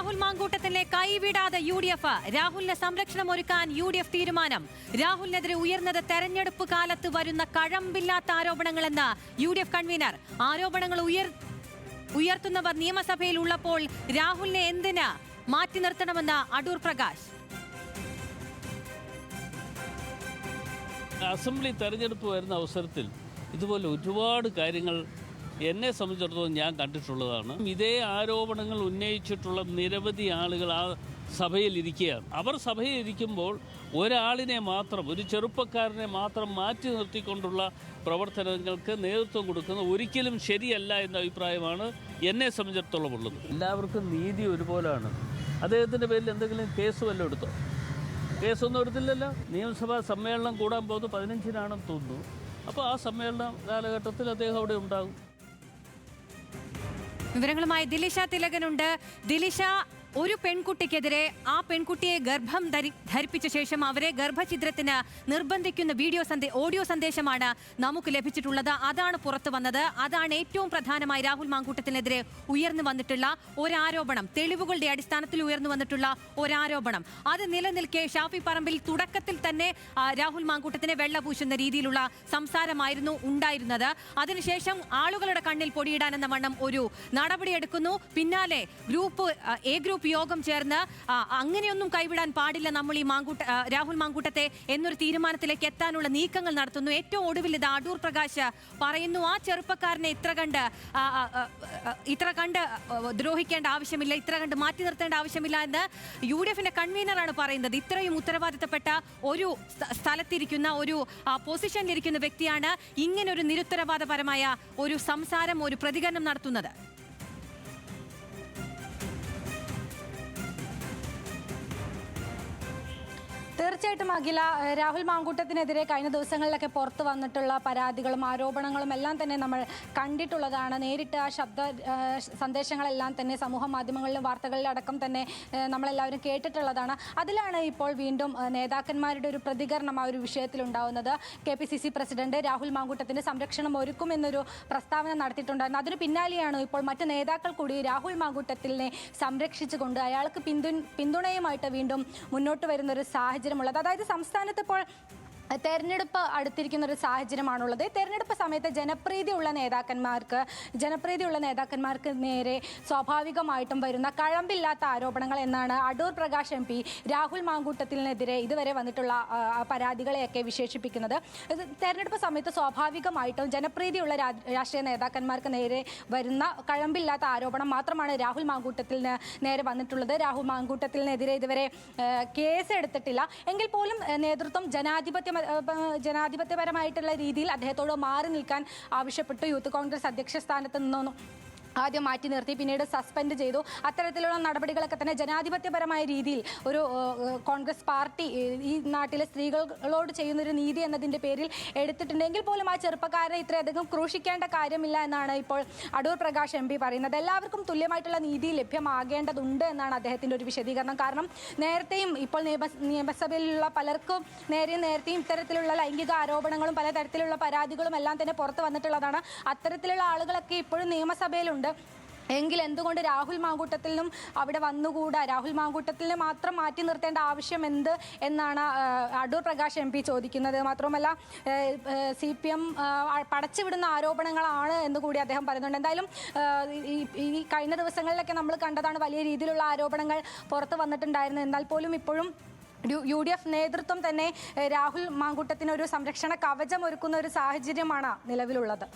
രാഹുൽ മാങ്കൂട്ടത്തിലെ കൈവിടാതെ UDF. രാഹുലിന് സംരക്ഷണം ഒരുക്കാൻ UDF തീരുമാനം. രാഹുലിനെതിരെ ഉയർന്നത് തെരഞ്ഞെടുപ്പ് കാലത്ത് വരുന്ന കഴമ്പില്ലാത്ത ആരോപണങ്ങളെന്ന് UDF കൺവീനർ. ആരോപണങ്ങൾ ഉയർത്തുന്നവർ നിയമസഭയിൽ ഉള്ളപ്പോൾ രാഹുലിനെ എന്തിന് മാറ്റി നിർത്തണമെന്ന് അടൂർ പ്രകാശ്. അസംബ്ലി തെരഞ്ഞെടുപ്പ് വരുന്ന അവസരത്തിൽ ഇതുപോലെ ഒരുപാട് കാര്യങ്ങൾ എന്നെ സംബന്ധിച്ചിടത്തോളം ഞാൻ കണ്ടിട്ടുള്ളതാണ്. ഇതേ ആരോപണങ്ങൾ ഉന്നയിച്ചിട്ടുള്ള നിരവധി ആളുകൾ ആ സഭയിൽ ഇരിക്കുകയാണ്. അവർ സഭയിൽ ഇരിക്കുമ്പോൾ ഒരാളിനെ മാത്രം, ഒരു ചെറുപ്പക്കാരനെ മാത്രം മാറ്റി നിർത്തിക്കൊണ്ടുള്ള പ്രവർത്തനങ്ങൾക്ക് നേതൃത്വം കൊടുക്കുന്നത് ഒരിക്കലും ശരിയല്ല എന്ന അഭിപ്രായമാണ് എന്നെ സംബന്ധിച്ചിടത്തോളം ഉള്ളത്. എല്ലാവർക്കും നീതി ഒരുപോലെയാണ്. അദ്ദേഹത്തിൻ്റെ പേരിൽ എന്തെങ്കിലും കേസ് വല്ലതും എടുത്തോ? കേസൊന്നും എടുത്തില്ലല്ലോ. നിയമസഭാ സമ്മേളനം കൂടാൻ പോകുന്നത് 15-നാണെന്ന് തോന്നുന്നു. അപ്പോൾ ആ സമ്മേളന കാലഘട്ടത്തിൽ അദ്ദേഹം അവിടെ ഉണ്ടാകും. വിവരങ്ങളുമായി ദിലിഷ തിലകനുണ്ട്. ദിലിഷ, ഒരു പെൺകുട്ടിക്കെതിരെ ആ പെൺകുട്ടിയെ ഗർഭം ധരിപ്പിച്ച ശേഷം അവരെ ഗർഭഛിദ്രത്തിന് നിർബന്ധിക്കുന്ന ഓഡിയോ സന്ദേശമാണ് നമുക്ക് ലഭിച്ചിട്ടുള്ളത്. അതാണ് പുറത്തു വന്നത്. അതാണ് ഏറ്റവും പ്രധാനമായി രാഹുൽ മാങ്കൂട്ടത്തിനെതിരെ ഉയർന്നു വന്നിട്ടുള്ള ഒരാരോപണം, തെളിവുകളുടെ അടിസ്ഥാനത്തിൽ ഉയർന്നു വന്നിട്ടുള്ള ഒരാരോപണം. അത് നിലനിൽക്കെ ഷാഫി പറമ്പിൽ തുടക്കത്തിൽ തന്നെ രാഹുൽ മാങ്കൂട്ടത്തിനെ വെള്ളപൂശുന്ന രീതിയിലുള്ള സംസാരമായിരുന്നു ഉണ്ടായിരുന്നത്. അതിനുശേഷം ആളുകളുടെ കണ്ണിൽ പൊടിയിടാനെന്ന വണ്ണം ഒരു നടപടിയെടുക്കുന്നു. പിന്നാലെ എ ഗ്രൂപ്പ് യോഗം ചേർന്ന് അങ്ങനെയൊന്നും കൈവിടാൻ പാടില്ല നമ്മൾ ഈ രാഹുൽ മാങ്കൂട്ടത്തെ എന്നൊരു തീരുമാനത്തിലേക്ക് എത്താനുള്ള നീക്കങ്ങൾ നടത്തുന്നു. ഏറ്റവും ഒടുവിൽ ഇത് അടൂർ പ്രകാശ് പറയുന്നു, ആ ചെറുപ്പക്കാരനെ ഇത്ര കണ്ട് ദ്രോഹിക്കേണ്ട ആവശ്യമില്ല, ഇത്ര കണ്ട് മാറ്റി നിർത്തേണ്ട ആവശ്യമില്ല എന്ന് UDFിന്റെ കൺവീനറാണ് പറയുന്നത്. ഇത്രയും ഉത്തരവാദിത്തപ്പെട്ട ഒരു സ്ഥലത്തിരിക്കുന്ന, ഒരു പൊസിഷനിലിരിക്കുന്ന വ്യക്തിയാണ് ഇങ്ങനൊരു നിരുത്തരവാദപരമായ ഒരു സംസാരം, ഒരു പ്രതികരണം നടത്തുന്നത്. തീർച്ചയായിട്ടും അഖില, രാഹുൽ മാങ്കൂട്ടത്തിനെതിരെ കഴിഞ്ഞ ദിവസങ്ങളിലൊക്കെ പുറത്തു വന്നിട്ടുള്ള പരാതികളും ആരോപണങ്ങളും എല്ലാം തന്നെ നമ്മൾ കണ്ടിട്ടുള്ളതാണ്. നേരിട്ട് ആ ശബ്ദ സന്ദേശങ്ങളെല്ലാം തന്നെ സമൂഹ മാധ്യമങ്ങളിലും വാർത്തകളിലും അടക്കം തന്നെ നമ്മളെല്ലാവരും കേട്ടിട്ടുള്ളതാണ്. അതിലാണ് ഇപ്പോൾ വീണ്ടും നേതാക്കന്മാരുടെ ഒരു പ്രതികരണം ആ ഒരു വിഷയത്തിലുണ്ടാവുന്നത്. KPCC പ്രസിഡന്റ് രാഹുൽ മാങ്കൂട്ടത്തിന് സംരക്ഷണം ഒരുക്കുമെന്നൊരു പ്രസ്താവന നടത്തിയിട്ടുണ്ടായിരുന്നു. അതിന് പിന്നാലെയാണ് ഇപ്പോൾ മറ്റ് നേതാക്കൾ കൂടി രാഹുൽ മാങ്കൂട്ടത്തിനെ സംരക്ഷിച്ചുകൊണ്ട് അയാൾക്ക് പിന്തുണയുമായിട്ട് വീണ്ടും മുന്നോട്ട് വരുന്നൊരു സാഹചര്യം. അതായത് സംസ്ഥാനത്ത് ഇപ്പോൾ തെരഞ്ഞെടുപ്പ് അടുത്തിരിക്കുന്ന ഒരു സാഹചര്യമാണുള്ളത്. തെരഞ്ഞെടുപ്പ് സമയത്ത് ജനപ്രീതിയുള്ള നേതാക്കന്മാർക്ക് നേരെ സ്വാഭാവികമായിട്ടും വരുന്ന കഴമ്പില്ലാത്ത ആരോപണങ്ങൾ എന്നാണ് അടൂർ പ്രകാശ് MP രാഹുൽ മാങ്കൂട്ടത്തിനെതിരെ ഇതുവരെ വന്നിട്ടുള്ള പരാതികളെയൊക്കെ വിശേഷിപ്പിക്കുന്നത്. തെരഞ്ഞെടുപ്പ് സമയത്ത് സ്വാഭാവികമായിട്ടും ജനപ്രീതിയുള്ള രാഷ്ട്രീയ നേതാക്കന്മാർക്ക് നേരെ വരുന്ന കഴമ്പില്ലാത്ത ആരോപണം മാത്രമാണ് രാഹുൽ മാങ്കൂട്ടത്തിന് നേരെ വന്നിട്ടുള്ളത്. രാഹുൽ മാങ്കൂട്ടത്തിനെതിരെ ഇതുവരെ കേസ് എടുത്തിട്ടില്ല എങ്കിൽ പോലും നേതൃത്വം ജനാധിപത്യപരമായിട്ടുള്ള രീതിയിൽ അദ്ദേഹത്തോട് മാറി നിൽക്കാൻ ആവശ്യപ്പെട്ടു. യൂത്ത് കോൺഗ്രസ് അധ്യക്ഷ സ്ഥാനത്ത് നിന്നും ആദ്യം മാറ്റി നിർത്തി, പിന്നീട് സസ്പെൻഡ് ചെയ്തു. അത്തരത്തിലുള്ള നടപടികളൊക്കെ തന്നെ ജനാധിപത്യപരമായ രീതിയിൽ ഒരു കോൺഗ്രസ് പാർട്ടി ഈ നാട്ടിലെ സ്ത്രീകളോട് ചെയ്യുന്നൊരു നീതി എന്നതിൻ്റെ പേരിൽ എടുത്തിട്ടുണ്ടെങ്കിൽ പോലും ആ ചെറുപ്പക്കാരനെ ഇത്രയധികം ക്രൂശിക്കേണ്ട കാര്യമില്ല എന്നാണ് ഇപ്പോൾ അടൂർ പ്രകാശ് MP പറയുന്നത്. എല്ലാവർക്കും തുല്യമായിട്ടുള്ള നീതി ലഭ്യമാകേണ്ടതുണ്ട് എന്നാണ് അദ്ദേഹത്തിൻ്റെ ഒരു വിശദീകരണം. കാരണം നേരത്തെയും ഇപ്പോൾ നിയമസഭയിലുള്ള പലർക്കും നേരെയും ഇത്തരത്തിലുള്ള ലൈംഗിക ആരോപണങ്ങളും പലതരത്തിലുള്ള പരാതികളും എല്ലാം തന്നെ പുറത്ത് വന്നിട്ടുള്ളതാണ്. അത്തരത്തിലുള്ള ആളുകളൊക്കെ ഇപ്പോഴും നിയമസഭയിലുണ്ട്. എങ്കിൽ എന്തുകൊണ്ട് രാഹുൽ മാങ്കൂട്ടത്തിനും അവിടെ വന്നുകൂടാ? രാഹുൽ മാങ്കൂട്ടത്തിനെ മാത്രം മാറ്റി നിർത്തേണ്ട ആവശ്യം എന്ത് എന്നാണ് അടൂർ പ്രകാശ് MP ചോദിക്കുന്നത്. മാത്രമല്ല CPM പടച്ചുവിടുന്ന ആരോപണങ്ങളാണ് എന്നുകൂടി അദ്ദേഹം പറയുന്നുണ്ട്. എന്തായാലും ഈ കഴിഞ്ഞ ദിവസങ്ങളിലൊക്കെ നമ്മൾ കണ്ടതാണ്, വലിയ രീതിയിലുള്ള ആരോപണങ്ങൾ പുറത്ത് വന്നിട്ടുണ്ടായിരുന്നു. എന്നാൽ പോലും ഇപ്പോഴും UDF നേതൃത്വം തന്നെ രാഹുൽ മാങ്കൂട്ടത്തിന് ഒരു സംരക്ഷണ കവചം ഒരുക്കുന്ന ഒരു സാഹചര്യമാണ് നിലവിലുള്ളത്.